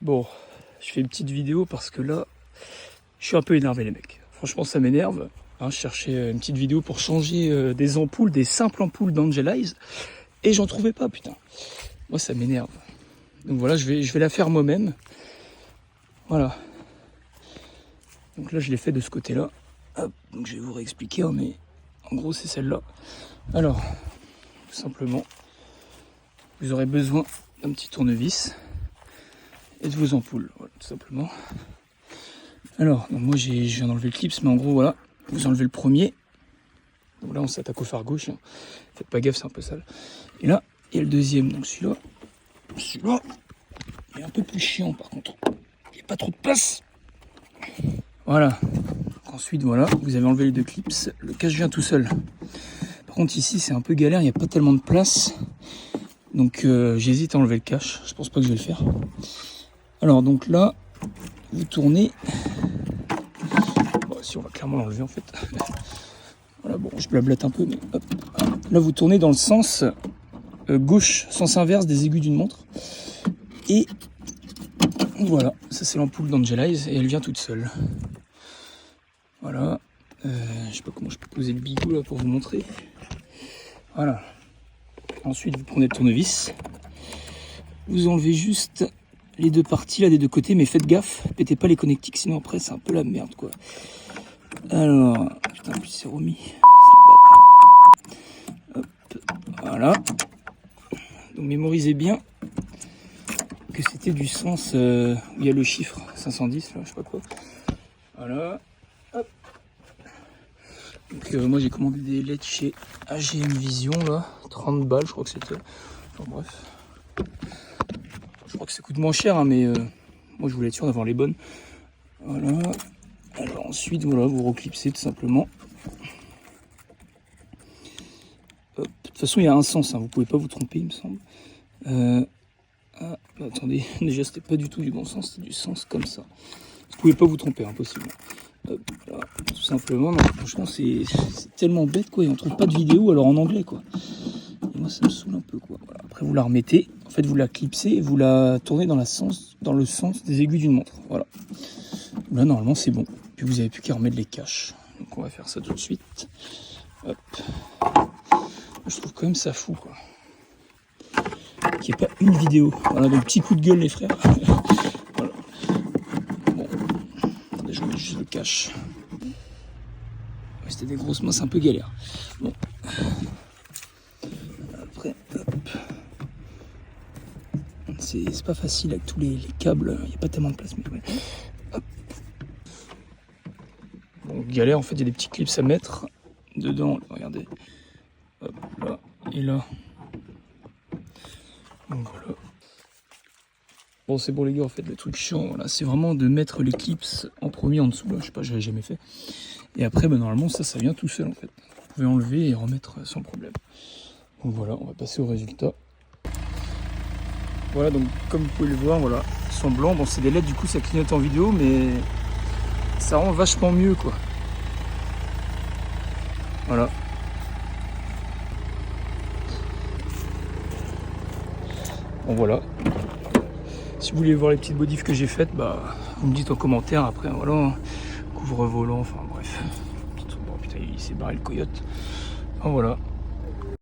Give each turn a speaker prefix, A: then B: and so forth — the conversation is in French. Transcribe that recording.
A: Bon, je fais une petite vidéo parce que là, je suis un peu énervé les mecs. Franchement, ça m'énerve. Hein, je cherchais une petite vidéo pour changer des ampoules, des simples ampoules d'Angelize, et j'en trouvais pas, putain. Moi, ça m'énerve. Donc voilà, je vais la faire moi-même. Voilà. Donc là, je l'ai fait de ce côté-là. Hop, donc je vais vous réexpliquer, hein, mais en gros, c'est celle-là. Alors, tout simplement, vous aurez besoin d'un petit tournevis et de vos ampoules, voilà, tout simplement. Alors, donc moi je viens d'enlever le clips, mais en gros voilà, vous enlevez le premier. Donc là on s'attaque au phare gauche, hein. Faites pas gaffe, c'est un peu sale. Et là, il y a le deuxième, donc celui-là, il est un peu plus chiant par contre. Il n'y a pas trop de place. Voilà. Donc ensuite voilà, vous avez enlevé les deux clips, le cache vient tout seul. Par contre ici c'est un peu galère, il n'y a pas tellement de place. Donc j'hésite à enlever le cache, je pense pas que je vais le faire. Alors donc là, vous tournez. Bon, si on va clairement l'enlever en fait. Voilà, bon, je blablate un peu, mais hop. Là, vous tournez dans le sens gauche, sens inverse des aiguilles d'une montre. Et voilà, ça c'est l'ampoule d'Angelize et elle vient toute seule. Voilà. Je sais pas comment je peux poser le bigot là pour vous montrer. Voilà. Ensuite, vous prenez le tournevis. Vous enlevez juste les deux parties là des deux côtés, mais faites gaffe, pétez pas les connectiques, sinon après c'est un peu la merde quoi. Alors, putain, en plus c'est remis. Hop, voilà. Donc mémorisez bien que c'était du sens où il y a le chiffre 510 là, je sais pas quoi. Voilà. Hop. Donc moi j'ai commandé des LED chez AGM Vision là, 30 balles je crois que c'était. Enfin bref. Je crois que ça coûte moins cher, hein, mais moi je voulais être sûr d'avoir les bonnes. Voilà. Alors ensuite, voilà, vous reclipsez tout simplement. Hop. De toute façon, il y a un sens, hein, vous pouvez pas vous tromper, il me semble. Ah, bah, attendez, déjà c'était pas du tout du bon sens, c'était du sens comme ça. Vous pouvez pas vous tromper, impossible. Hop, là, tout simplement. Non, franchement, c'est tellement bête quoi, et on trouve pas de vidéo alors en anglais quoi. Et moi ça me saoule un peu quoi. Voilà. Après vous la remettez, en fait vous la clipsez et vous la tournez dans le sens des aiguilles d'une montre. Voilà. Là normalement c'est bon. Puis vous avez plus qu'à remettre les caches. Donc on va faire ça tout de suite. Hop. Je trouve quand même ça fou quoi. Qu'il n'y ait pas une vidéo. Voilà, donc petit coup de gueule les frères. Voilà. Bon. Attendez, je remets juste le cache. C'était des grosses mains, c'est un peu galère. Bon. Après, hop. C'est pas facile avec tous les câbles, il n'y a pas tellement de place. Mais ouais. Hop. Bon, galère, en fait, il y a des petits clips à mettre dedans. Regardez. Hop, là et là. Donc voilà. Bon, c'est bon, les gars, en fait, le truc chiant, voilà, c'est vraiment de mettre les clips en premier en dessous. Là, je sais pas, j'avais jamais fait. Et après, bah, normalement, ça vient tout seul, en fait. Vous pouvez enlever et remettre sans problème. Donc voilà, on va passer au résultat. Voilà, donc comme vous pouvez le voir, voilà, ils sont blancs. Bon, c'est des LED, du coup, ça clignote en vidéo, mais ça rend vachement mieux, quoi. Voilà. Bon, voilà. Si vous voulez voir les petites modifs que j'ai faites, bah, vous me dites en commentaire. Après, voilà, couvre-volant, enfin bref. Bon, putain, il s'est barré le coyote. Enfin, voilà.